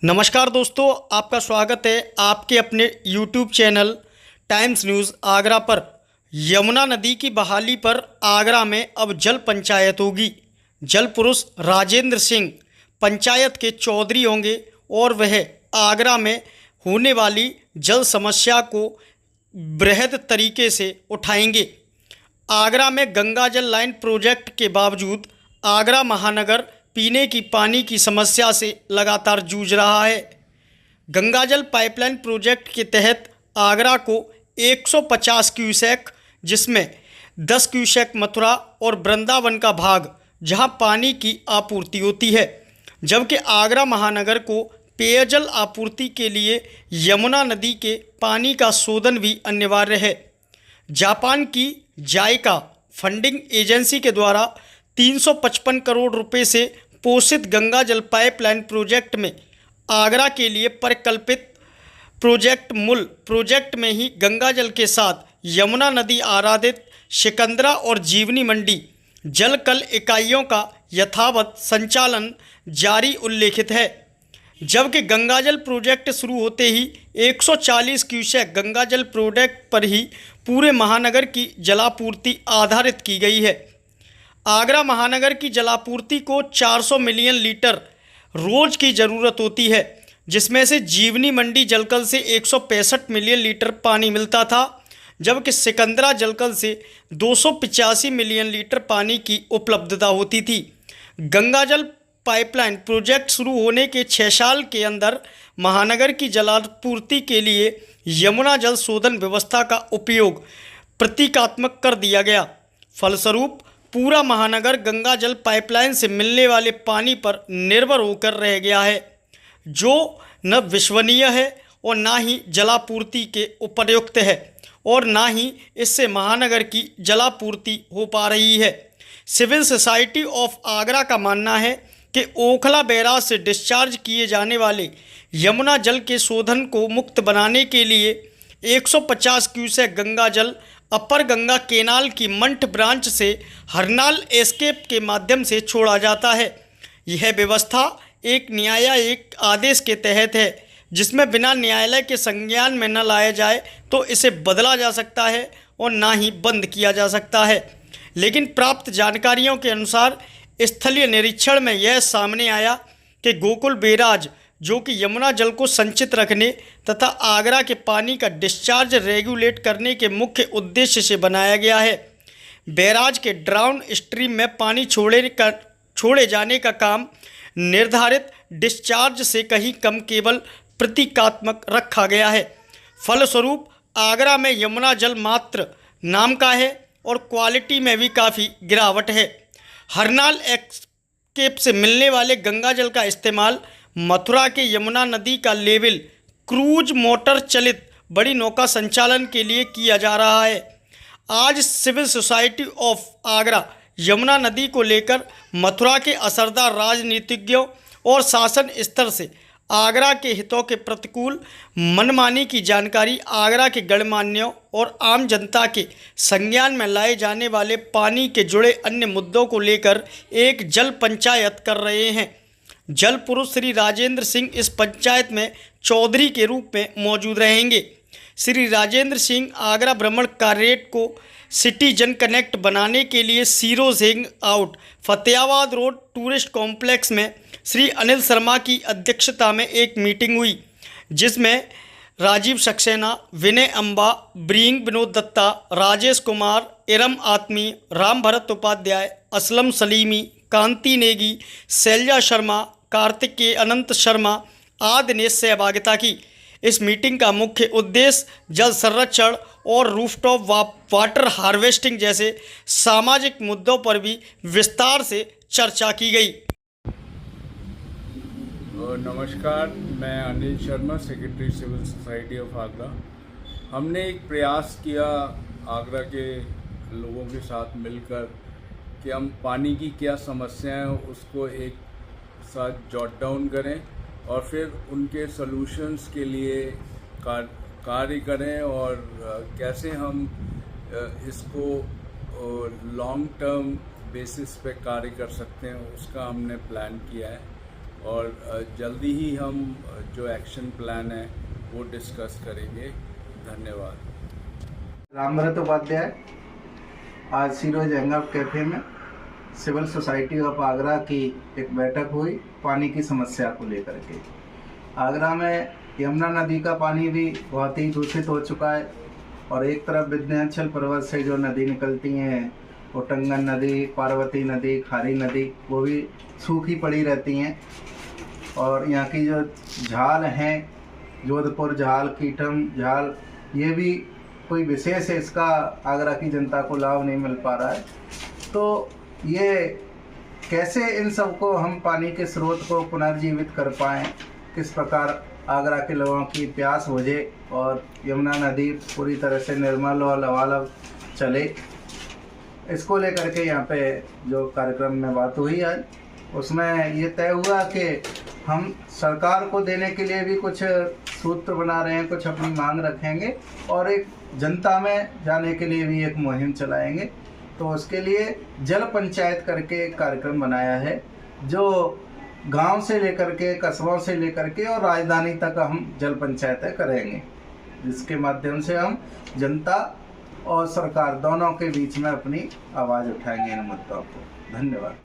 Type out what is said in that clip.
नमस्कार दोस्तों, आपका स्वागत है आपके अपने YouTube channel times news Agra पर। यमुना नदी की बहाली पर आगरा में अब जल पंचायत होगी। जल पुरुष राजेंद्र सिंह पंचायत के चौधरी होंगे और वह आगरा में होने वाली जल समस्या को बृहद तरीके से उठाएंगे। आगरा में गंगा जल लाइन प्रोजेक्ट के बावजूद आगरा महानगर पीने की पानी की समस्या से लगातार जूझ रहा है। गंगा जल पाइपलाइन प्रोजेक्ट के तहत आगरा को 150 क्यूसेक, जिसमें 10 क्यूसेक मथुरा और वृंदावन का भाग, जहां पानी की आपूर्ति होती है, जबकि आगरा महानगर को पेयजल आपूर्ति के लिए यमुना नदी के पानी का शोधन भी अनिवार्य है। जापान की जायका फंडिंग एजेंसी के द्वारा 355 करोड़ रुपए से पोषित गंगा जल पाइपलाइन प्रोजेक्ट में आगरा के लिए परिकल्पित प्रोजेक्ट मूल प्रोजेक्ट में ही गंगा जल के साथ यमुना नदी आराधित सिकंदरा और जीवनी मंडी जल कल इकाइयों का यथावत संचालन जारी उल्लेखित है। जबकि गंगा जल प्रोजेक्ट शुरू होते ही 140 क्यूसेक गंगा जल प्रोजेक्ट पर ही पूरे महानगर की जलापूर्ति आधारित की गई है। आगरा महानगर की जलापूर्ति को 400 मिलियन लीटर रोज की ज़रूरत होती है, जिसमें से जीवनी मंडी जलकल से 165 मिलियन लीटर पानी मिलता था, जबकि सिकंदरा जलकल से 285 मिलियन लीटर पानी की उपलब्धता होती थी। गंगा जल पाइपलाइन प्रोजेक्ट शुरू होने के 6 साल के अंदर महानगर की जलापूर्ति के लिए यमुना जल शोधन व्यवस्था का उपयोग प्रतीकात्मक कर दिया गया। फलस्वरूप पूरा महानगर गंगा जल पाइपलाइन से मिलने वाले पानी पर निर्भर होकर रह गया है, जो न विश्वसनीय है और ना ही जलापूर्ति के उपयुक्त है और ना ही इससे महानगर की जलापूर्ति हो पा रही है। सिविल सोसाइटी ऑफ आगरा का मानना है कि ओखला बैराज से डिस्चार्ज किए जाने वाले यमुना जल के शोधन को मुक्त बनाने के लिए 150 क्यूसेक गंगा जल अपर गंगा केनाल की मंठ ब्रांच से हरनाल एस्केप के माध्यम से छोड़ा जाता है। यह व्यवस्था एक न्यायिक आदेश के तहत है, जिसमें बिना न्यायालय के संज्ञान में न लाया जाए तो इसे बदला जा सकता है और ना ही बंद किया जा सकता है। लेकिन प्राप्त जानकारियों के अनुसार स्थलीय निरीक्षण में यह सामने आया कि गोकुल बैराज, जो कि यमुना जल को संचित रखने तथा आगरा के पानी का डिस्चार्ज रेगुलेट करने के मुख्य उद्देश्य से बनाया गया है, बैराज के डाउन स्ट्रीम में पानी छोड़े जाने का काम निर्धारित डिस्चार्ज से कहीं कम केवल प्रतीकात्मक रखा गया है। फलस्वरूप आगरा में यमुना जल मात्र नाम का है और क्वालिटी में भी काफ़ी गिरावट है। हरनाल एस्केप से मिलने वाले गंगा जल का इस्तेमाल मथुरा के यमुना नदी का लेवल क्रूज मोटर चलित बड़ी नौका संचालन के लिए किया जा रहा है। आज civil society of Agra Yamuna नदी को लेकर मथुरा के असरदार राजनीतिज्ञों और शासन स्तर से आगरा के हितों के प्रतिकूल मनमानी की जानकारी आगरा के गणमान्यों और आम जनता के संज्ञान में लाए जाने वाले पानी के जुड़े अन्य मुद्दों को लेकर एक जल पंचायत कर रहे हैं। जल पुरुष श्री राजेंद्र सिंह इस पंचायत में चौधरी के रूप में मौजूद रहेंगे। श्री राजेंद्र सिंह आगरा भ्रमण कार्यरेट को सिटीजन कनेक्ट बनाने के लिए Sheroes hangout Fatehabad road tourist complex में श्री अनिल शर्मा की अध्यक्षता में एक मीटिंग हुई, जिसमें राजीव सक्सेना, विनय अम्बा, ब्रींग विनोद दत्ता, राजेश कुमार, इरम आत्मी, राम भरत उपाध्याय, असलम सलीमी, कांति नेगी, शैलजा शर्मा, कार्तिकेय अनंत शर्मा आदि ने सहभागिता की। इस मीटिंग का मुख्य उद्देश्य जल संरक्षण और रूफटॉप वाटर हार्वेस्टिंग जैसे सामाजिक मुद्दों पर भी विस्तार से चर्चा की गई। नमस्कार, मैं Anil Sharma, secretary civil society of Agra. हमने एक प्रयास किया आगरा के लोगों के साथ मिलकर कि हम पानी की क्या समस्याएं हैं उसको एक साथ जॉट डाउन करें और फिर उनके सॉल्यूशंस के लिए कार्य करें और कैसे हम इसको लॉन्ग टर्म बेसिस पे कार्य कर सकते हैं, उसका हमने प्लान किया है। और जल्दी ही हम जो एक्शन प्लान है वो डिस्कस करेंगे। धन्यवाद। रामभरत उपाध्याय। आज सीरोज एंगल कैफे में सिविल सोसाइटी ऑफ आगरा की एक बैठक हुई पानी की समस्या को लेकर के। आगरा में यमुना नदी का पानी भी बहुत ही दूषित हो चुका है और एक तरफ विंध्याचल पर्वत से जो नदी निकलती हैं, उटंगन नदी, पार्वती नदी, खारी नदी, वो भी सूखी पड़ी रहती हैं। और यहाँ की जो झाल हैं, जोधपुर झाल, कीटम झाल, ये भी कोई विशेष इसका आगरा की जनता को लाभ नहीं मिल पा रहा है। तो ये कैसे इन सबको हम पानी के स्रोत को पुनर्जीवित कर पाएँ, किस प्रकार आगरा के लोगों की प्यास बुझे और यमुना नदी पूरी तरह से निर्मल और लबालब चले, इसको लेकर के यहाँ पे जो कार्यक्रम में बात हुई आज, उसमें ये तय हुआ कि हम सरकार को देने के लिए भी कुछ सूत्र बना रहे हैं, कुछ अपनी मांग रखेंगे और एक जनता में जाने के लिए भी एक मुहिम चलाएंगे। तो उसके लिए जल पंचायत करके एक कार्यक्रम बनाया है, जो गांव से लेकर के, कस्बों से लेकर के और राजधानी तक हम जल पंचायतें करेंगे, जिसके माध्यम से हम जनता और सरकार दोनों के बीच में अपनी आवाज़ उठाएंगे इन मुद्दों को। धन्यवाद।